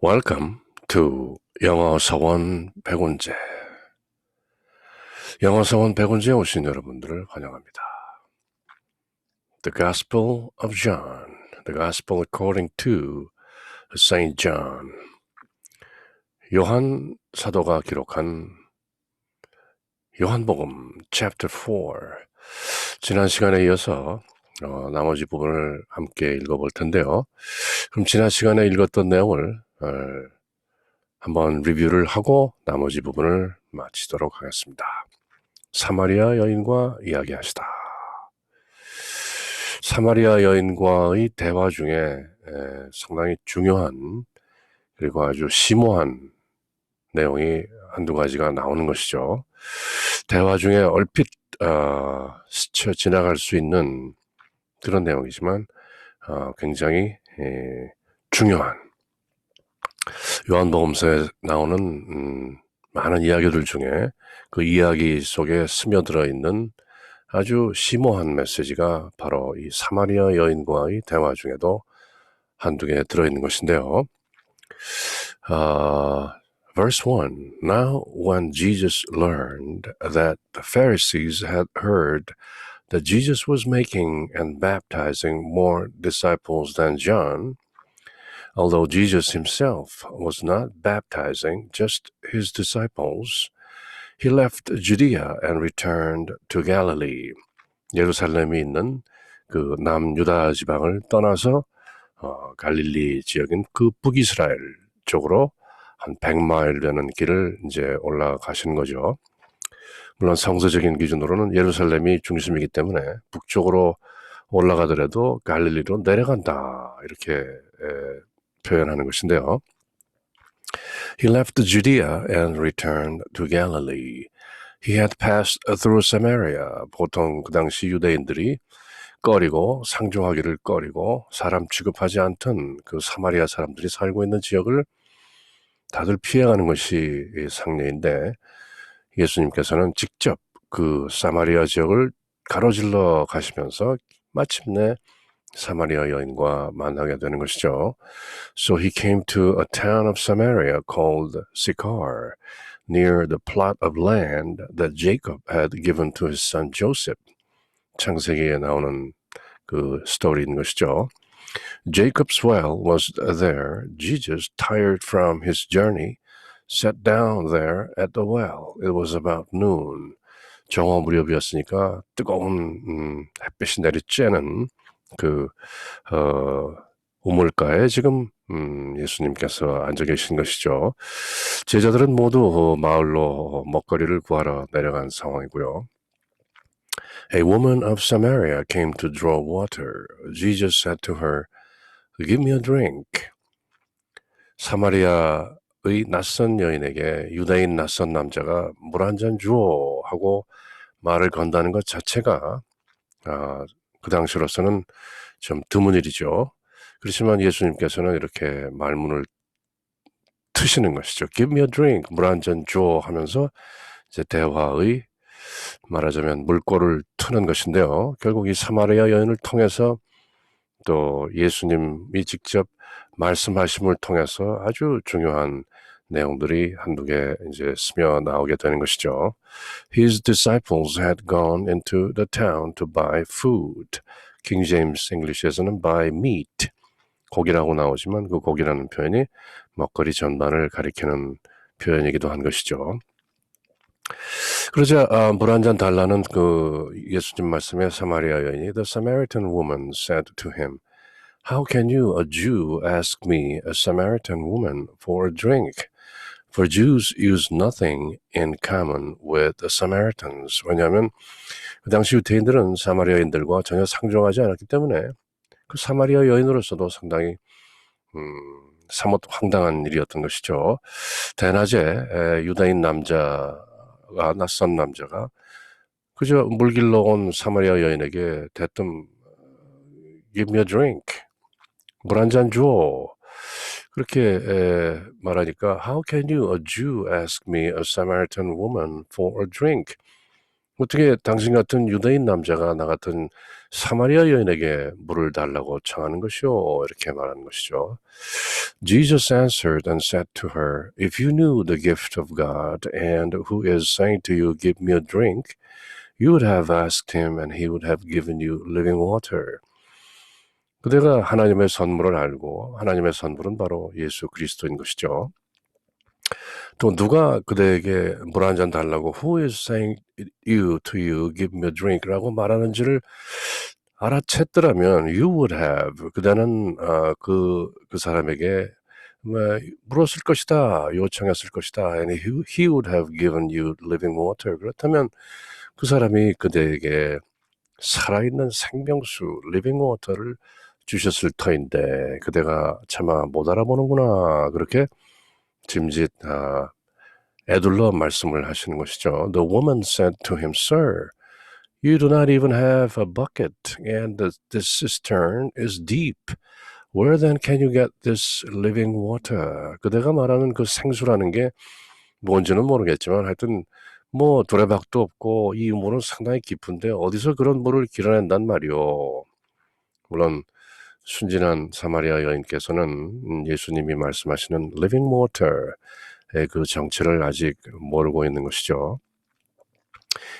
Welcome to 영어 서원 100원제. 영어 서원 100원제에 오신 여러분들을 환영합니다. The Gospel of John, the Gospel according to Saint John. 요한 사도가 기록한 요한복음 chapter 4. 지난 시간에 이어서 나머지 부분을 함께 읽어볼 텐데요. 그럼 지난 시간에 읽었던 내용을 한번 리뷰를 하고 나머지 부분을 마치도록 하겠습니다. 사마리아 여인과 이야기하시다. 사마리아 여인과의 대화 중에 상당히 중요한 그리고 아주 심오한 내용이 한두 가지가 나오는 것이죠. 대화 중에 얼핏 스쳐 지나갈 수 있는 그런 내용이지만 굉장히 중요한 요한복음서에 나오는 많은 이야기들 중에 그 이야기 속에 스며들어 있는 아주 심오한 메시지가 바로 이 사마리아 여인과의 대화 중에도 한두 개 들어있는 것인데요. Verse 1. Now when Jesus learned that the Pharisees had heard that Jesus was making and baptizing more disciples than John, although Jesus himself was not baptizing just his disciples, he left Judea and returned to Galilee. 예루살렘에 있는 그 남유다 지방을 떠나서 갈릴리 지역인 그 북이스라엘 쪽으로 한 100마일 되는 길을 이제 올라가시는 거죠. 물론 성서적인 기준으로는 예루살렘이 중심이기 때문에 북쪽으로 올라가더라도 갈릴리로 내려간다 이렇게 표현하는 것인데요. He left Judea and returned to Galilee. He had passed through Samaria. 보통 그 당시 유대인들이 꺼리고 상종하기를 꺼리고 사람 취급하지 않던 그 사마리아 사람들이 살고 있는 지역을 다들 피해가는 것이 상례인데 예수님께서는 직접 그 사마리아 지역을 가로질러 가시면서 마침내 사마리아 여인과 만나게 되는 것이죠. So he came to a town of Samaria called Sychar, near the plot of land that Jacob had given to his son Joseph. 창세기에 나오는 그 스토리인 것이죠. Jacob's well was there. Jesus, tired from his journey, sat down there at the well. It was about noon. 정오 무렵이었으니까 뜨거운 햇빛이 내리쬐는 그 우물가에 지금 예수님께서 앉아 계신 것이죠. 제자들은 모두 마을로 먹거리를 구하러 내려간 상황이고요. A woman of Samaria came to draw water. Jesus said to her, Give me a drink. 사마리아의 낯선 여인에게 유다인 낯선 남자가 물 한 잔 주오 하고 말을 건다는 것 자체가 그 당시로서는 좀 드문 일이죠. 그렇지만 예수님께서는 이렇게 말문을 트시는 것이죠. Give me a drink, 물 한 잔 줘 하면서 이제 대화의 말하자면 물꼬를 트는 것인데요. 결국 이 사마리아 여인을 통해서 또 예수님이 직접 말씀하심을 통해서 아주 중요한 내용들이 한두 개 이제 스며 나오게 되는 것이죠. His disciples had gone into the town to buy food. King James English에서는 buy meat. 고기라고 나오지만 그 고기라는 표현이 먹거리 전반을 가리키는 표현이기도 한 것이죠. 그러자 물 한 잔 달라는 그 예수님 말씀에 사마리아 여인이 The Samaritan woman said to him, How can you, a Jew, ask me, a Samaritan woman, for a drink? For Jews use nothing in common with the Samaritans. 왜냐하면 그 당시 유대인들은 사마리아인들과 전혀 상종하지 않았기 때문에 그 사마리아 여인으로서도 상당히 사뭇 황당한 일이었던 것이죠. 대낮에 유다인 남자가 낯선 남자가 그저 물 길러 온 사마리아 여인에게 대뜸 Give me a drink. 물 한 잔 줘. 그렇게 말하니까 How can you, a Jew, ask me, a Samaritan woman, for a drink? 어떻게 당신 같은 유대인 남자가 나 같은 사마리아 여인에게 물을 달라고 청하는 것이오? 이렇게 말하는 것이죠. Jesus answered and said to her, If you knew the gift of God and who is saying to you, Give me a drink, you would have asked him and he would have given you living water. 그대가 하나님의 선물을 알고 하나님의 선물은 바로 예수 그리스도인 것이죠. 또 누가 그대에게 물 한 잔 달라고 Who is saying to you, give me a drink 라고 말하는지를 알아챘더라면 you would have 그대는 그 사람에게 물었을 것이다 요청했을 것이다 and he would have given you living water 그렇다면 그 사람이 그대에게 살아있는 생명수 living water를 주셨을 터인데 그대가 차마 못 알아보는구나 그렇게 짐짓 애둘러 말씀을 하시는 것이죠. The woman said to him, Sir, you do not even have a bucket, and the cistern is deep. Where then can you get this living water? 그대가 말하는 그 생수라는 게 뭔지는 모르겠지만 하여튼 뭐 두레박도 없고 이 물은 상당히 깊은데 어디서 그런 물을 길어낸단 말이오. 물론 순진한 사마리아 여인께서는 예수님이 말씀하시는 living water의 그 정체를 아직 모르고 있는 것이죠.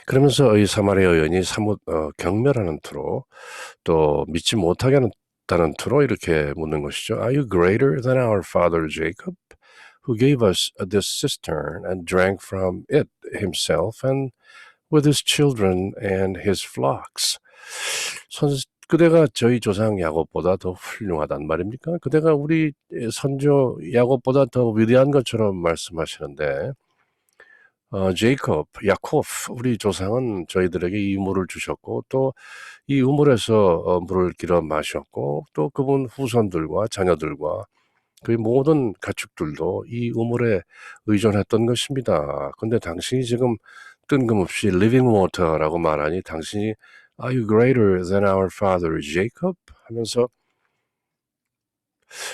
그러면서 이 사마리아 여인이 사뭇 경멸하는 투로 또 믿지 못하게 하는 투로 이렇게 묻는 것이죠. Are you greater than our father Jacob, who gave us this cistern and drank from it himself and with his children and his flocks? 그대가 저희 조상 야곱보다 더 훌륭하단 말입니까? 그대가 우리 선조 야곱보다 더 위대한 것처럼 말씀하시는데 야콥, 우리 조상은 저희들에게 이 물을 주셨고 또 이 우물에서 물을 길어 마셨고 또 그분 후손들과 자녀들과 그 모든 가축들도 이 우물에 의존했던 것입니다. 근데 당신이 지금 뜬금없이 living water라고 말하니 당신이 Are you greater than our father Jacob? 하면서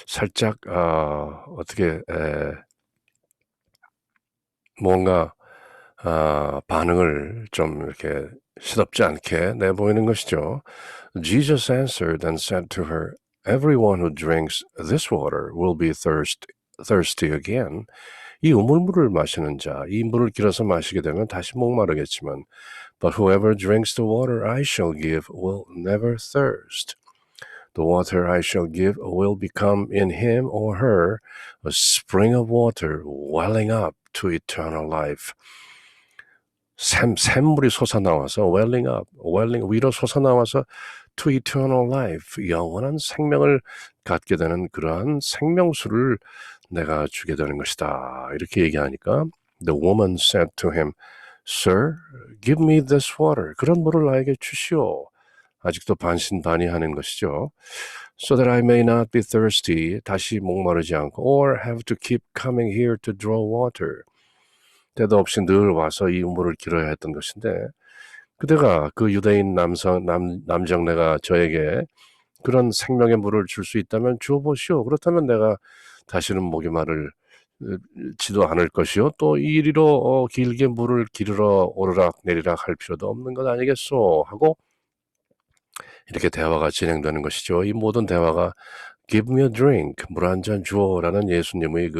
살짝 어떻게 뭔가 반응을 좀 이렇게 시덥지 않게 내보이는 것이죠. Jesus answered and said to her, Everyone who drinks this water will be thirsty again. 이 우물물을 마시는 자, 이 물을 길어서 마시게 되면 다시 목마르겠지만 But whoever drinks the water I shall give will never thirst. The water I shall give will become in him or her a spring of water welling up to eternal life. 샘물이 솟아나와서 위로 솟아나와서 to eternal life, 영원한 생명을 갖게 되는 그러한 생명수를 내가 주게 되는 것이다. 이렇게 얘기하니까 The woman said to him, Sir, give me this water. 그런 물을 나에게 주시오. 아직도 반신반의하는 것이죠. So that I may not be thirsty, 다시 목마르지 않고 or have to keep coming here to draw water. 때도 없이 늘 와서 이 물을 길어야 했던 것인데 그대가 그 유대인 남정네가 저에게 그런 생명의 물을 줄 수 있다면 주어보시오. 그렇다면 내가 다시는 목이 마르지도 않을 것이요. 또 이리로 길게 물을 기르러 오르락 내리락 할 필요도 없는 것 아니겠소 하고 이렇게 대화가 진행되는 것이죠. 이 모든 대화가 Give me a drink, 물 한 잔 주어라는 예수님의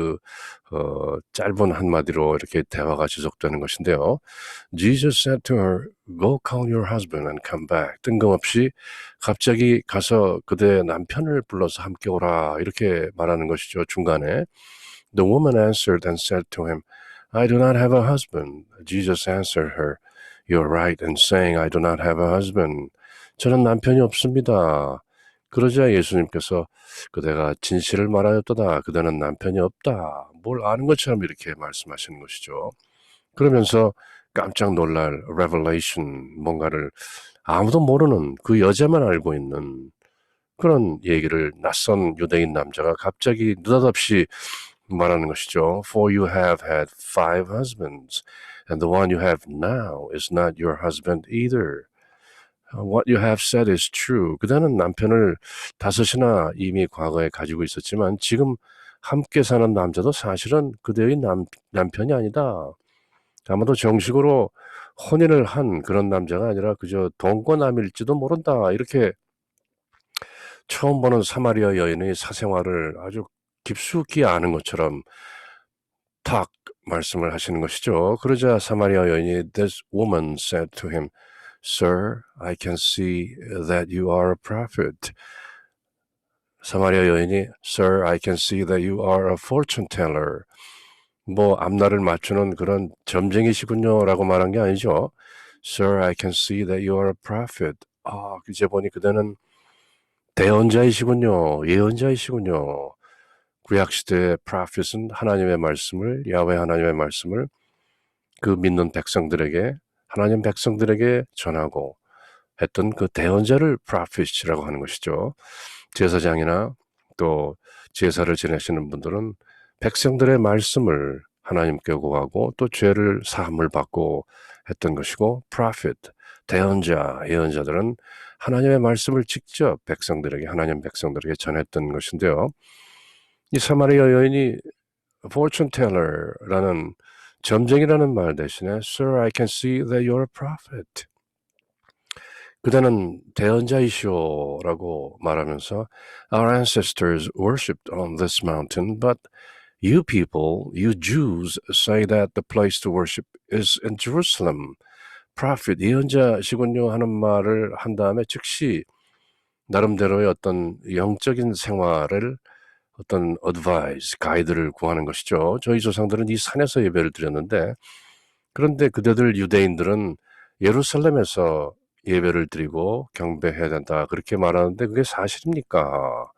짧은 한마디로 이렇게 대화가 지속되는 것인데요. Jesus said to her, Go call your husband and come back. 뜬금없이 갑자기 가서 그대 남편을 불러서 함께 오라 이렇게 말하는 것이죠. 중간에 The woman answered and said to him, I do not have a husband. Jesus answered her, You're right in saying I do not have a husband. 저는 남편이 없습니다. 그러자 예수님께서 그대가 진실을 말하였도다. 그대는 남편이 없다. 뭘 아는 것처럼 이렇게 말씀하시는 것이죠. 그러면서 깜짝 놀랄 revelation, 뭔가를 아무도 모르는 그 여자만 알고 있는 그런 얘기를 낯선 유대인 남자가 갑자기 느닷없이 말하는 것이죠. For you have had 5 husbands, and the one you have now is not your husband either. What you have said is true. 그대는 남편을 5이나 이미 과거에 가지고 있었지만 지금 함께 사는 남자도 사실은 그대의 남편이 아니다. 아마도 정식으로 혼인을 한 그런 남자가 아니라 그저 동거남일지도 모른다. 이렇게 처음 보는 사마리아 여인의 사생활을 아주 깊숙이 아는 것처럼 탁 말씀을 하시는 것이죠. 그러자 사마리아 여인이 This woman said to him, Sir, I can see that you are a prophet. 사마리아 여인이 Sir, I can see that you are a fortune teller. 뭐 앞날을 맞추는 그런 점쟁이시군요 라고 말한 게 아니죠. Sir, I can see that you are a prophet. 이제 보니 그대는 대언자이시군요. 예언자이시군요. 구약시대의 prophet은 하나님의 말씀을, 야훼 하나님의 말씀을 그 믿는 백성들에게, 하나님 백성들에게 전하고 했던 그 대언자를 prophet이라고 하는 것이죠. 제사장이나 또 제사를 지내시는 분들은 백성들의 말씀을 하나님께 구하고 또 죄를 사함을 받고 했던 것이고, prophet, 대언자, 예언자들은 하나님의 말씀을 직접 백성들에게, 하나님 백성들에게 전했던 것인데요. 이 사마리아 여인이 fortune teller라는 점쟁이라는 말 대신에 Sir, I can see that you're a prophet. 그대는 대언자이시오라고 말하면서 Our ancestors worshipped on this mountain, but you people, you Jews, say that the place to worship is in Jerusalem. Prophet, 예언자시군요 하는 말을 한 다음에 즉시 나름대로의 어떤 영적인 생활을 어떤 advice, 가이드를 구하는 것이죠. 저희 조상들은 이 산에서 예배를 드렸는데 그런데 그대들 유대인들은 예루살렘에서 예배를 드리고 경배해야 된다 그렇게 말하는데 그게 사실입니까?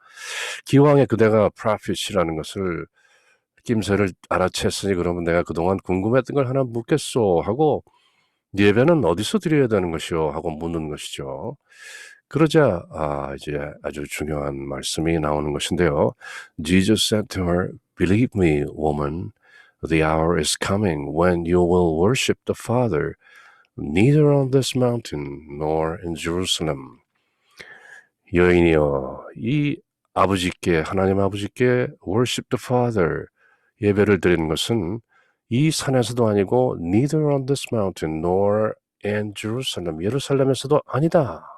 기왕에 그대가 prophet이라는 것을 낌새를 알아챘으니 그러면 내가 그동안 궁금했던 걸 하나 묻겠소 하고 예배는 어디서 드려야 되는 것이오 하고 묻는 것이죠. 그러자 이제 아주 중요한 말씀이 나오는 것인데요. Jesus said to her, Believe me, woman, the hour is coming when you will worship the Father, neither on this mountain nor in Jerusalem. 여인이여, 이 아버지께, 하나님 아버지께 worship the Father, 예배를 드리는 것은 이 산에서도 아니고 neither on this mountain nor in Jerusalem, 예루살렘에서도 아니다.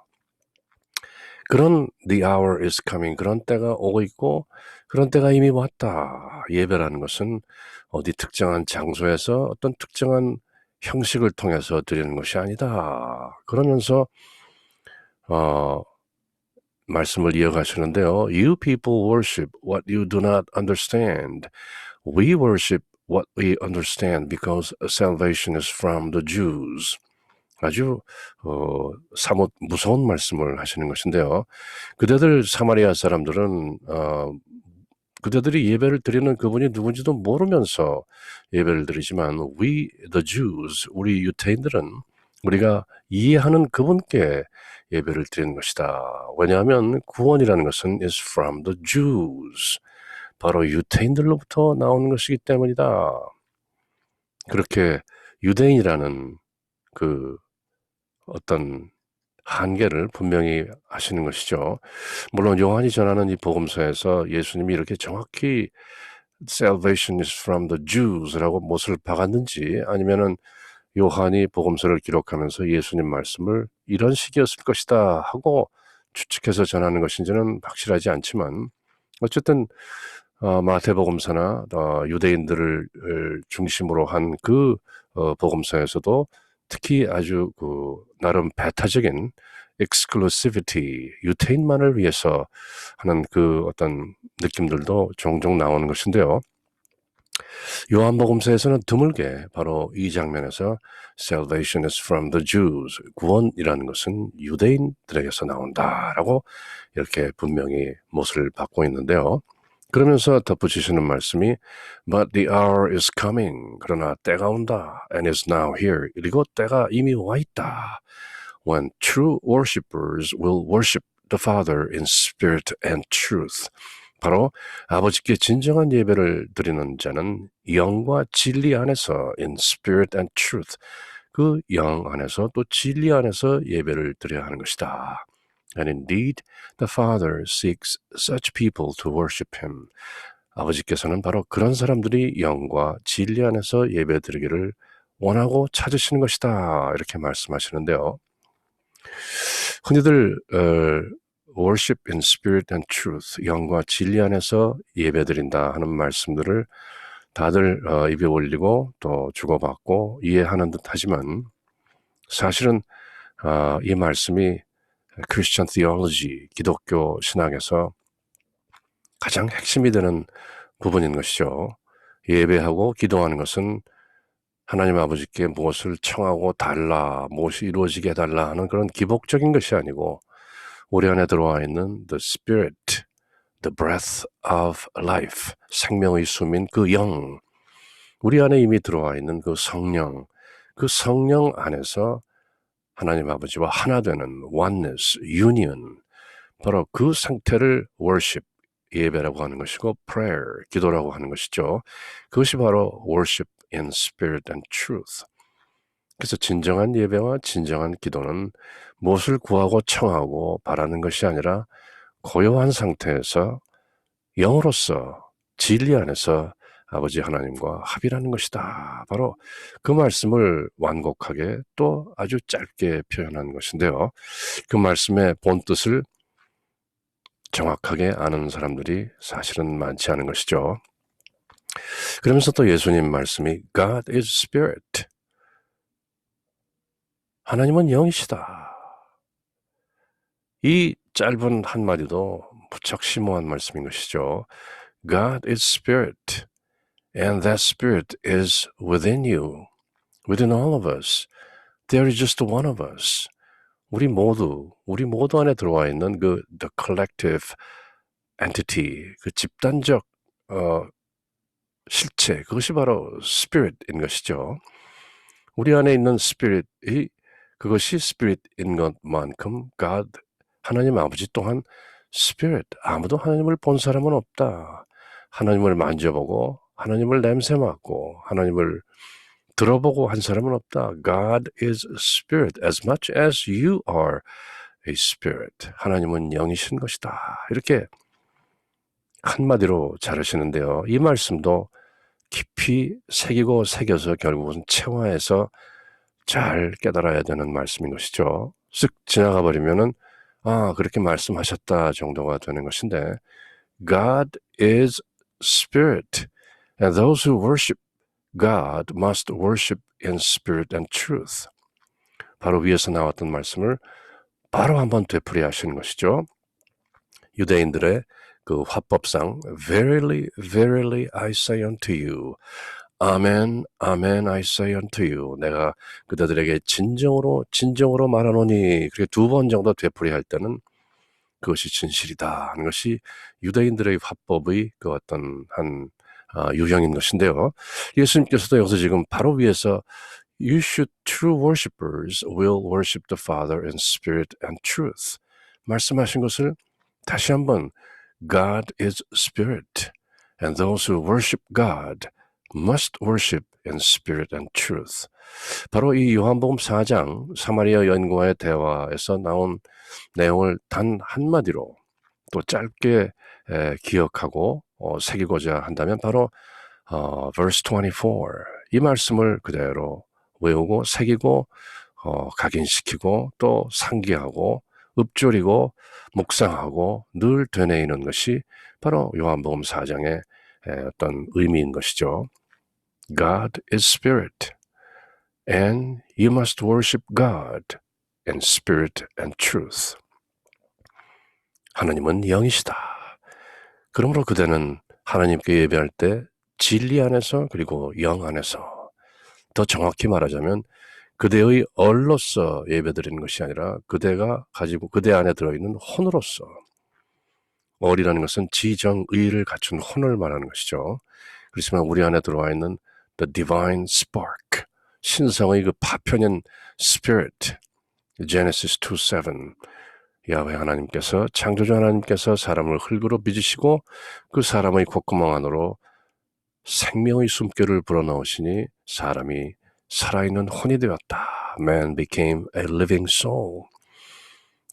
그런 the hour is coming, 그런 때가 오고 있고 그런 때가 이미 왔다. 예배라는 것은 어디 특정한 장소에서 어떤 특정한 형식을 통해서 드리는 것이 아니다. 그러면서 말씀을 이어가시는데요. You people worship what you do not understand. We worship what we understand because salvation is from the Jews. 아주 사뭇 무서운 말씀을 하시는 것인데요. 그대들 사마리아 사람들은 그대들이 예배를 드리는 그분이 누군지도 모르면서 예배를 드리지만 we the Jews, 우리 유대인들은 우리가 이해하는 그분께 예배를 드리는 것이다. 왜냐하면 구원이라는 것은 is from the Jews. 바로 유대인들로부터 나오는 것이기 때문이다. 그렇게 유대인이라는 그 어떤 한계를 분명히 하시는 것이죠. 물론 요한이 전하는 이 복음서에서 예수님이 이렇게 정확히 salvation is from the Jews라고 못을 박았는지 아니면은 요한이 복음서를 기록하면서 예수님 말씀을 이런 식이었을 것이다 하고 추측해서 전하는 것인지는 확실하지 않지만 어쨌든 마태복음서나 유대인들을 중심으로 한 그 복음서에서도 특히 아주 나름 배타적인 exclusivity, 유태인만을 위해서 하는 그 어떤 느낌들도 종종 나오는 것인데요. 요한복음서에서는 드물게 바로 이 장면에서 salvation is from the Jews, 구원이라는 것은 유대인들에게서 나온다라고 이렇게 분명히 못을 받고 있는데요. 그러면서 덧붙이시는 말씀이 But the hour is coming. 그러나 때가 온다. And is now here. 그리고 때가 이미 와 있다. When true worshippers will worship the Father in spirit and truth. 바로 아버지께 진정한 예배를 드리는 자는 영과 진리 안에서 in spirit and truth. 그 영 안에서 또 진리 안에서 예배를 드려야 하는 것이다. And indeed, the Father seeks such people to worship Him. 아버지께서는 바로 그런 사람들이 영과 진리 안에서 예배드리기를 원하고 찾으시는 것이다. 이렇게 말씀하시는데요. 흔히들 worship in spirit and truth, 영과 진리 안에서 예배드린다 하는 말씀들을 다들 입에 올리고 또 주고받고 이해하는 듯 하지만 사실은 이 말씀이 크리스천 theology, 기독교 신학에서 가장 핵심이 되는 부분인 것이죠. 예배하고 기도하는 것은 하나님 아버지께 무엇을 청하고 달라, 무엇이 이루어지게 해달라 하는 그런 기복적인 것이 아니고 우리 안에 들어와 있는 the spirit, the breath of life, 생명의 숨인 그 영, 우리 안에 이미 들어와 있는 그 성령 안에서 하나님 아버지와 하나 되는 oneness, union, 바로 그 상태를 worship, 예배라고 하는 것이고 prayer, 기도라고 하는 것이죠. 그것이 바로 worship in spirit and truth. 그래서 진정한 예배와 진정한 기도는 무엇을 구하고 청하고 바라는 것이 아니라 고요한 상태에서 영으로서 진리 안에서 아버지 하나님과 합의라는 것이다. 바로 그 말씀을 완곡하게 또 아주 짧게 표현한 것인데요. 그 말씀의 본뜻을 정확하게 아는 사람들이 사실은 많지 않은 것이죠. 그러면서 또 예수님 말씀이 God is Spirit. 하나님은 영이시다. 이 짧은 한마디도 무척 심오한 말씀인 것이죠. God is Spirit. And that Spirit is within you, within all of us. There is just one of us. 우리 모두 안에 들어와 있는 그 the collective entity, 그 집단적 실체, 그것이 바로 Spirit인 것이죠. 우리 안에 있는 Spirit이 그것이 Spirit인 것만큼 God, 하나님 아버지 또한 Spirit, 아무도 하나님을 본 사람은 없다. 하나님을 만져보고 하나님을 냄새 맡고 하나님을 들어보고 한 사람은 없다. God is Spirit as much as you are a Spirit. 하나님은 영이신 것이다. 이렇게 한마디로 자르시는데요. 이 말씀도 깊이 새기고 새겨서 결국은 체화해서 잘 깨달아야 되는 말씀인 것이죠. 쓱 지나가 버리면은 그렇게 말씀하셨다 정도가 되는 것인데 God is Spirit. And those who worship God must worship in spirit and truth. 바로 위에서 나왔던 말씀을 바로 한번 되풀이 하시는 것이죠. 유대인들의 그 화법상 Verily, verily I say unto you. Amen, amen I say unto you. 내가 그들에게 진정으로 말하노니. 그렇게 두 번 정도 되풀이할 때는 그것이 진실이다 하는 것이 유대인들의 화법의 그 어떤 한 유형인 것인데요. 예수님께서도 여기서 지금 바로 위에서 You should true worshippers will worship the Father in spirit and truth. 말씀하신 것을 다시 한번 God is spirit and those who worship God must worship in spirit and truth. 바로 이 요한복음 4장 사마리아 여인과의 대화에서 나온 내용을 단 한마디로 또 짧게 기억하고 새기고자 한다면 바로 verse 24, 이 말씀을 그대로 외우고 새기고 각인시키고 또 상기하고 읊조리고 묵상하고 늘 되뇌이는 것이 바로 요한복음 4장의 어떤 의미인 것이죠. God is Spirit, and you must worship God in spirit and truth. 하나님은 영이시다. 그러므로 그대는 하나님께 예배할 때 진리 안에서 그리고 영 안에서, 더 정확히 말하자면 그대의 얼로서 예배드리는 것이 아니라 그대가 가지고 그대 안에 들어있는 혼으로서, 얼이라는 것은 지정의를 갖춘 혼을 말하는 것이죠. 그렇지만 우리 안에 들어와 있는 the divine spark, 신성의 그 파편인 spirit, Genesis 2:7, 야훼 하나님께서, 창조주 하나님께서 사람을 흙으로 빚으시고 그 사람의 콧구멍 안으로 생명의 숨결을 불어넣으시니 사람이 살아있는 혼이 되었다. Man became a living soul.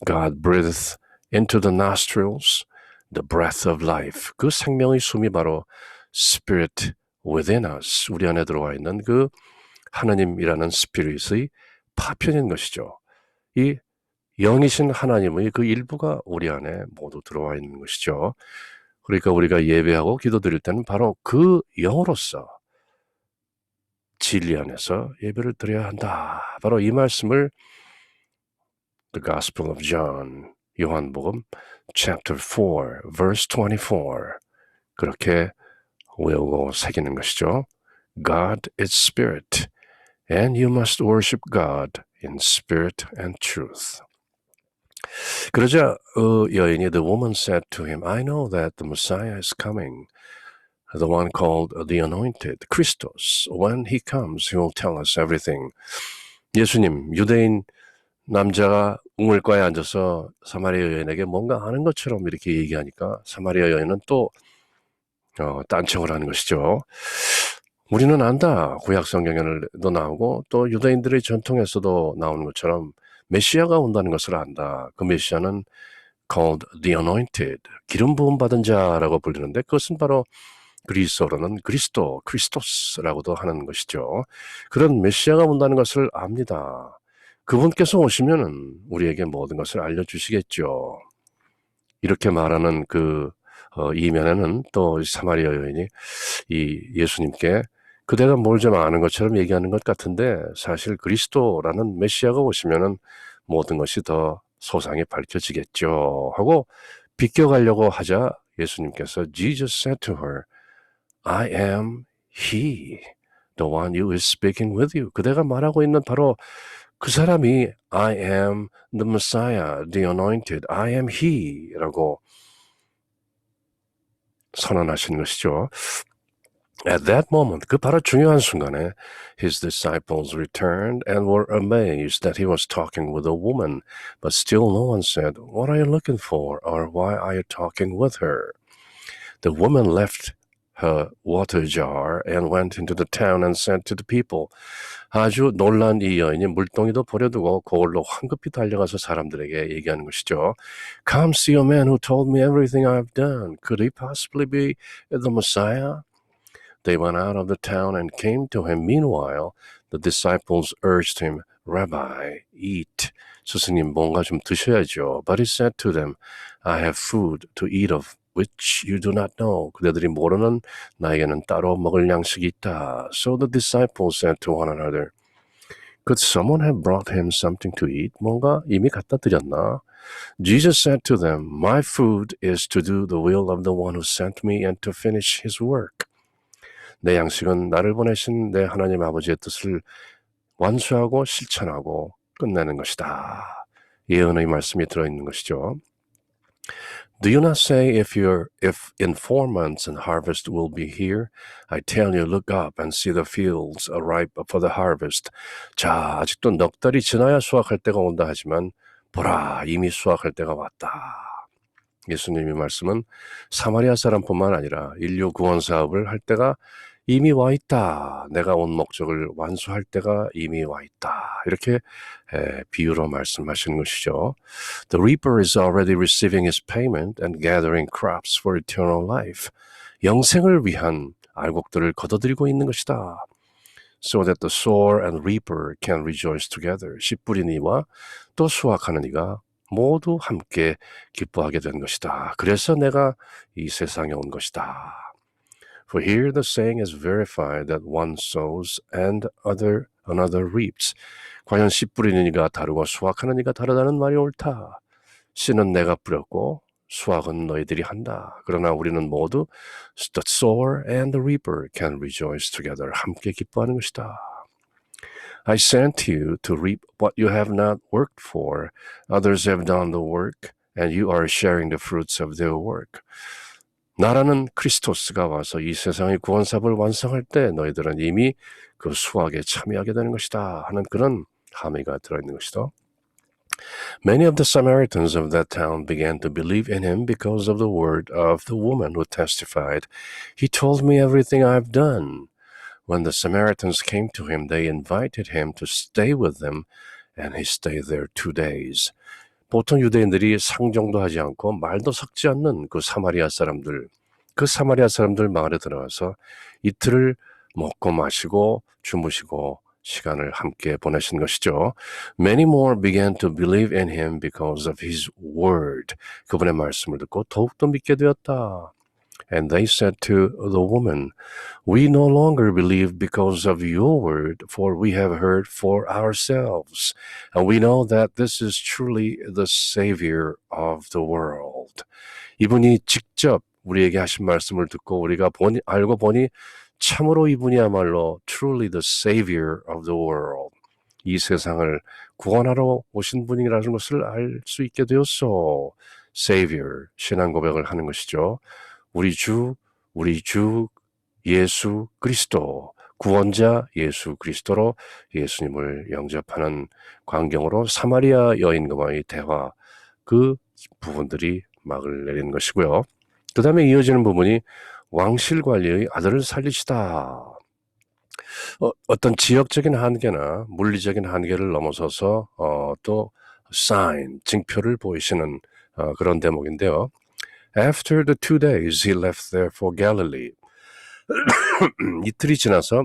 God breathed into the nostrils the breath of life. 그 생명의 숨이 바로 Spirit within us, 우리 안에 들어와 있는 그 하나님이라는 스피릿의 파편인 것이죠. 이 영이신 하나님의 그 일부가 우리 안에 모두 들어와 있는 것이죠. 그러니까 우리가 예배하고 기도드릴 때는 바로 그 영으로서 진리 안에서 예배를 드려야 한다. 바로 이 말씀을 The Gospel of John, 요한복음 chapter 4, verse 24 그렇게 외우고 새기는 것이죠. God is spirit, and you must worship God in spirit and truth. 그러자 여인이 The woman said to him, I know that the Messiah is coming, the one called the Anointed, Christos. When he comes, he will tell us everything. 예수님, 유대인 남자가 우물가에 앉아서 사마리아 여인에게 뭔가 아는 것처럼 이렇게 얘기하니까 사마리아 여인은 또 딴청을 하는 것이죠. 우리는 안다. 구약 성경에도 나오고 또 유대인들의 전통에서도 나오는 것처럼 메시아가 온다는 것을 안다. 그 메시아는 called the anointed, 기름 부음 받은 자라고 불리는데 그것은 바로 그리스어로는 그리스도, 크리스토스라고도 하는 것이죠. 그런 메시아가 온다는 것을 압니다. 그분께서 오시면은 우리에게 모든 것을 알려주시겠죠. 이렇게 말하는 그 이면에는 또 사마리아 여인이 이 예수님께 그대가 뭘 좀 아는 것처럼 얘기하는 것 같은데 사실 그리스도라는 메시아가 오시면은 모든 것이 더 소상히 밝혀지겠죠 하고 비껴가려고 하자 예수님께서 Jesus said to her, I am he, the one who is speaking with you. 그대가 말하고 있는 바로 그 사람이 I am the Messiah, the anointed, I am he 라고 선언하신 것이죠. At that moment, 그 바로 중요한 순간에 his disciples returned and were amazed that he was talking with a woman, but still no one said, What are you looking for? Or why are you talking with her? The woman left her water jar and went into the town and said to the people, 아주 놀란 이 여인이 물동이도 버려두고 거울로 황급히 달려가서 사람들에게 얘기하는 것이죠. Come see a man who told me everything I've done. Could he possibly be the Messiah? They went out of the town and came to him. Meanwhile, the disciples urged him, Rabbi, eat. 스승님, 뭔가 좀 드셔야죠. But he said to them, I have food to eat of which you do not know. 그대들이 모르는 나에게는 따로 먹을 양식이 있다. So the disciples said to one another, Could someone have brought him something to eat? 뭔가 이미 갖다 드렸나? Jesus said to them, My food is to do the will of the one who sent me and to finish his work. 내 양식은 나를 보내신 내 하나님 아버지의 뜻을 완수하고 실천하고 끝내는 것이다. 예언의 말씀이 들어있는 것이죠. Do you not say if in 4 months and harvest will be here? I tell you, look up and see the fields are ripe for the harvest. 자, 아직도 넉 달이 지나야 수확할 때가 온다 하지만 보라, 이미 수확할 때가 왔다. 예수님의 말씀은 사마리아 사람뿐만 아니라 인류 구원 사업을 할 때가 이미 와 있다. 내가 온 목적을 완수할 때가 이미 와 있다. 이렇게 비유로 말씀하시는 것이죠. The reaper is already receiving his payment and gathering crops for eternal life. 영생을 위한 알곡들을 거둬들이고 있는 것이다. So that the sower and reaper can rejoice together. 씨 뿌리는 이와 또 수확하는 이가 모두 함께 기뻐하게 된 것이다. 그래서 내가 이 세상에 온 것이다. For here the saying is verified that one sows and another reaps. 과연 씨 뿌리는 이가 다르고 수확하는 이가 다르다는 말이 옳다. 씨는 내가 뿌렸고 수확은 너희들이 한다. 그러나 우리는 모두 the sower and the reaper can rejoice together. 함께 기뻐하는 것이다. I sent you to reap what you have not worked for. Others have done the work, and you are sharing the fruits of their work. 나라는 크리스토스가 와서 이 세상의 구원사업을 완성할 때 너희들은 이미 그 수확에 참여하게 되는 것이다 하는 그런 함의가 들어있는 것이다. Many of the Samaritans of that town began to believe in him because of the word of the woman who testified, He told me everything I've done. When the Samaritans came to him, they invited him to stay with them, and he stayed there 2 days. 보통 유대인들이 상종도 하지 않고 말도 섞지 않는 그 사마리아 사람들 마을에 들어가서 이틀을 먹고 마시고 주무시고 시간을 함께 보내신 것이죠. Many more began to believe in him because of his word. 그분의 말씀을 듣고 더욱더 믿게 되었다. And they said to the woman, We no longer believe because of your word, for we have heard for ourselves, and we know that this is truly the Savior of the world. 이분이 직접 우리에게 하신 말씀을 듣고 우리가 알고 보니 참으로 이분이야말로 truly the Savior of the world. 이 세상을 구원하러 오신 분이라는 것을 알 수 있게 되었소. Savior, 신앙 고백을 하는 것이죠. 우리 주 예수 그리스도, 구원자 예수 그리스도로 예수님을 영접하는 광경으로 사마리아 여인과의 대화, 그 부분들이 막을 내리는 것이고요. 그 다음에 이어지는 부분이 왕실관리의 아들을 살리시다. 어떤 지역적인 한계나 물리적인 한계를 넘어서서 또 sign, 증표를 보이시는 그런 대목인데요. After the 2 days, he left there for Galilee. 이틀이 지나서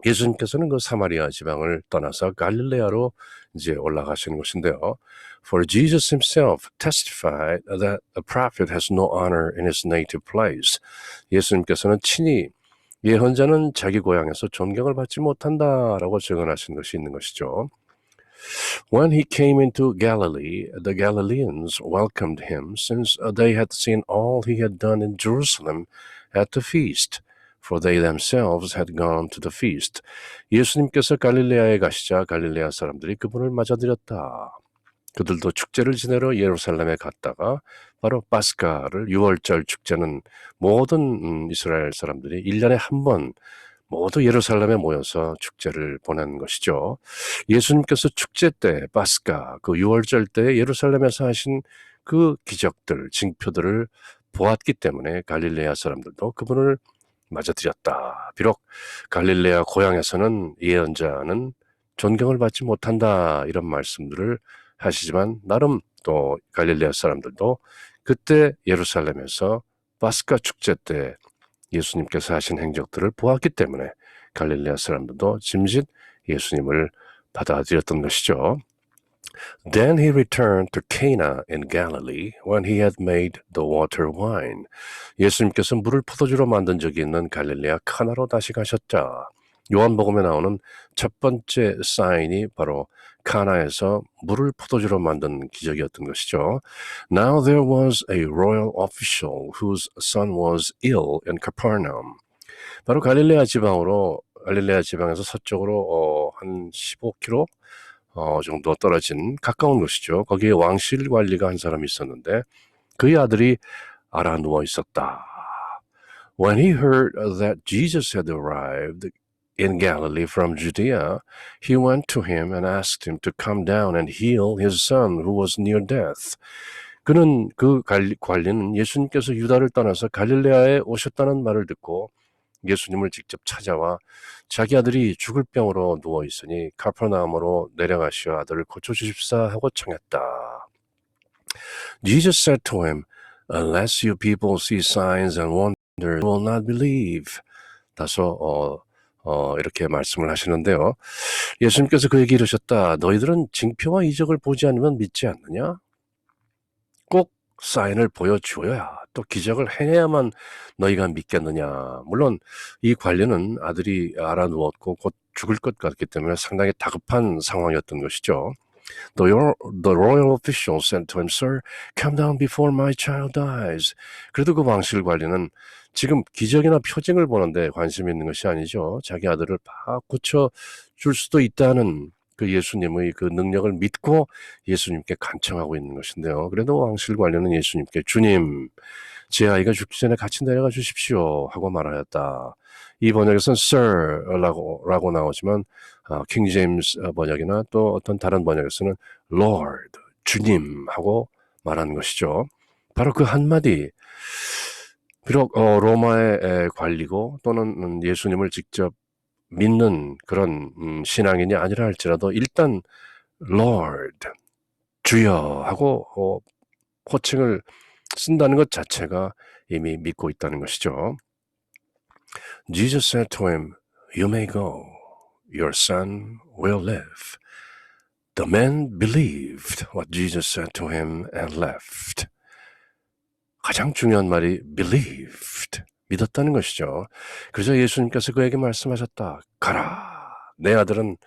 예수님께서는 그 사마리아 지방을 떠나서 갈릴레아로 이제 올라가시는 것인데요. For Jesus himself testified that a prophet has no honor in his native place. 예수님께서는 친히 예언자는 자기 고향에서 존경을 받지 못한다라고 증언하신 것이 있는 것이죠. When he came into Galilee, the Galileans welcomed him, since they had seen all he had done in Jerusalem at the feast, for they themselves had gone to the feast. 예수님께서 갈릴레아에 가시자 갈릴레아 사람들이 그분을 맞아들였다. 그들도 축제를 지내러 예루살렘에 갔다가 바로 파스카를, 유월절 축제는 모든 이스라엘 사람들이 1년에 한 번 모두 예루살렘에 모여서 축제를 보낸 것이죠. 예수님께서 축제 때, 파스카, 그 유월절 때 예루살렘에서 하신 그 기적들, 징표들을 보았기 때문에 갈릴레아 사람들도 그분을 맞아들였다. 비록 갈릴레아 고향에서는 예언자는 존경을 받지 못한다, 이런 말씀들을 하시지만 나름 또 갈릴레아 사람들도 그때 예루살렘에서 파스카 축제 때 예수님께서 하신 행적들을 보았기 때문에 갈릴레아 사람들도 짐짓 예수님을 받아들였던 것이죠. Then he returned to Cana in Galilee when he had made the water wine. 예수님께서 물을 포도주로 만든 적이 있는 갈릴레아 카나로 다시 가셨다. 요한복음에 나오는 첫 번째 사인이 바로 카나에서 물을 포도주로 만든 기적이었던 것이죠. Now there was a royal official whose son was ill in Capernaum. 바로 갈릴레아 지방에서 서쪽으로 한 15km 정도 떨어진 가까운 곳이죠. 거기에 왕실 관리가 한 사람이 있었는데 그의 아들이 알아 누워 있었다. When he heard that Jesus had arrived in Galilee from Judea, he went to him and asked him to come down and heal his son who was near death. 그 관리는 예수님께서 유다를 떠나서 갈릴레아에 오셨다는 말을 듣고 예수님을 직접 찾아와 자기 아들이 죽을 병으로 누워 있으니 카퍼나움으로 내려가시어 아들을 고쳐주십사 하고 청했다. Jesus said to him, Unless you people see signs and wonders, you will not believe. 다소 이렇게 말씀을 하시는데요. 예수님께서 그에게 이르셨다. 너희들은 징표와 이적을 보지 않으면 믿지 않느냐? 꼭 사인을 보여주어야 또 기적을 해내야만 너희가 믿겠느냐. 물론 이 관리는 아들이 알아 누웠고 곧 죽을 것 같기 때문에 상당히 다급한 상황이었던 것이죠. The royal official said to him, Sir, come down before my child dies. 그래도 그 왕실 관리는 지금 기적이나 표징을 보는데 관심이 있는 것이 아니죠. 자기 아들을 막 고쳐줄 수도 있다는 그 예수님의 그 능력을 믿고 예수님께 간청하고 있는 것인데요. 그래도 왕실 관리는 예수님께 주님, 제 아이가 죽기 전에 같이 내려가 주십시오 하고 말하였다. 이 번역에서는 Sir라고 나오지만 킹 제임스 번역이나 또 어떤 다른 번역에서는 Lord, 주님 하고 말하는 것이죠. 바로 그 한마디, 비록 로마의 관리고 또는 예수님을 직접 믿는 그런 신앙인이 아니라 할지라도 일단 Lord, 주여 하고 호칭을 쓴다는 것 자체가 이미 믿고 있다는 것이죠. Jesus said to him, You may go. your son will live. The man believed what Jesus said to him and left. 가장 중요한 말이 believed, 믿었다는 것이죠. 그래서 예수님께서 그에게 말씀하셨다. 가라, 내 아들은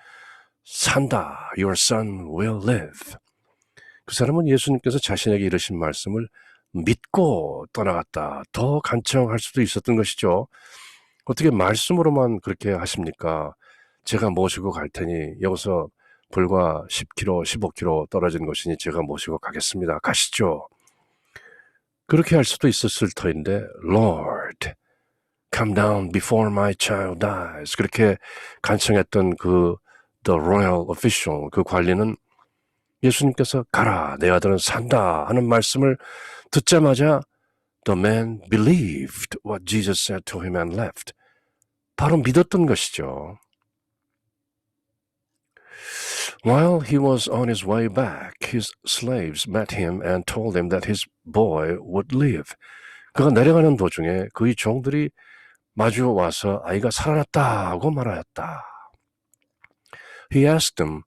산다. Your son will live. 그 사람은 예수님께서 자신에게 이르신 말씀을 믿고 떠나갔다. 더 간청할 수도 있었던 것이죠. 어떻게 말씀으로만 그렇게 하십니까? 제가 모시고 갈 테니 여기서 불과 10km, 15km 떨어진 곳이니 제가 모시고 가겠습니다. 가시죠. 그렇게 할 수도 있었을 터인데 Lord, come down before my child dies. 그렇게 간청했던 the royal official, 그 관리는 예수님께서 가라, 내 아들은 산다 하는 말씀을 듣자마자 the man believed what Jesus said to him and left. 바로 믿었던 것이죠. While he was on his way back, his slaves met him and told him that his boy would live. 그가 내려가는 도중에 그의 종들이 마주 와서 아이가 살아났다고 말하였다. He asked them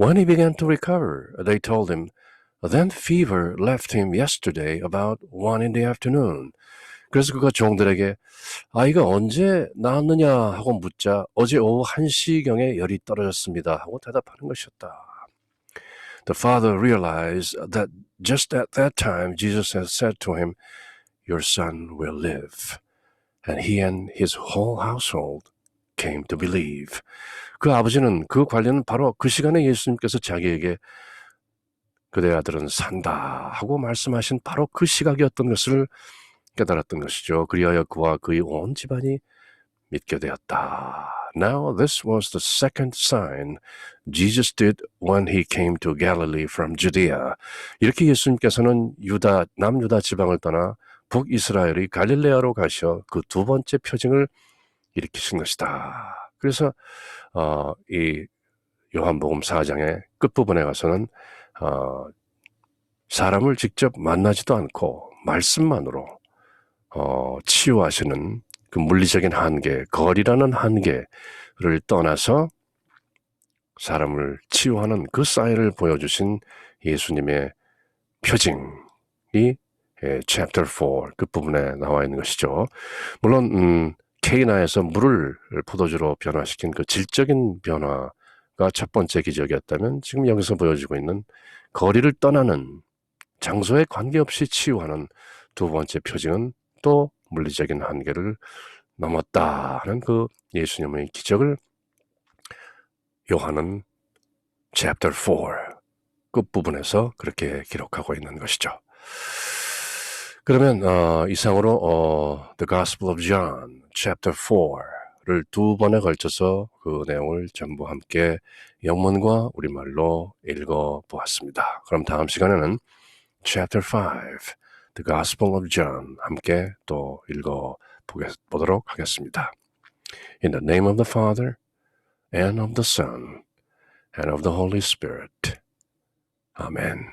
when he began to recover. They told him, then fever left him yesterday about 1 in the afternoon. 그래서 그가 종들에게 아이가 언제 나았느냐 하고 묻자 어제 오후 1시경에 열이 떨어졌습니다 하고 대답하는 것이었다. The father realized that just at that time Jesus had said to him, your son will live. And he and his whole household came to believe. 그 아버지는, 그 관리는 바로 그 시간에 예수님께서 자기에게 그대 아들은 산다 하고 말씀하신 바로 그 시각이었던 것을 깨달았던 것이죠. 그리하여 그와 그의 온 집안이 믿게 되었다. Now this was the second sign Jesus did when he came to Galilee from Judea. 이렇게 예수님께서는 남유다 지방을 떠나 북이스라엘의 갈릴레아로 가셔 그 두 번째 표징을 일으키신 것이다. 그래서 이 요한복음 4장의 끝부분에 가서는 사람을 직접 만나지도 않고 말씀만으로 치유하시는 그 물리적인 한계, 거리라는 한계를 떠나서 사람을 치유하는 그 사인을 보여주신 예수님의 표징이 chapter 4 끝부분에 나와 있는 것이죠. 물론 케이나에서 물을 포도주로 변화시킨 그 질적인 변화가 첫 번째 기적이었다면 지금 여기서 보여지고 있는 거리를 떠나는 장소에 관계없이 치유하는 두 번째 표징은 또 물리적인 한계를 넘었다 하는 그 예수님의 기적을 요한은 chapter 4 끝부분에서 그렇게 기록하고 있는 것이죠. 그러면 이상으로 The Gospel of John chapter 4를 두 번에 걸쳐서 그 내용을 전부 함께 영문과 우리말로 읽어보았습니다. 그럼 다음 시간에는 chapter 5 The Gospel of John 함께 또 읽어보도록 하겠습니다. In the name of the Father and of the Son and of the Holy Spirit. Amen.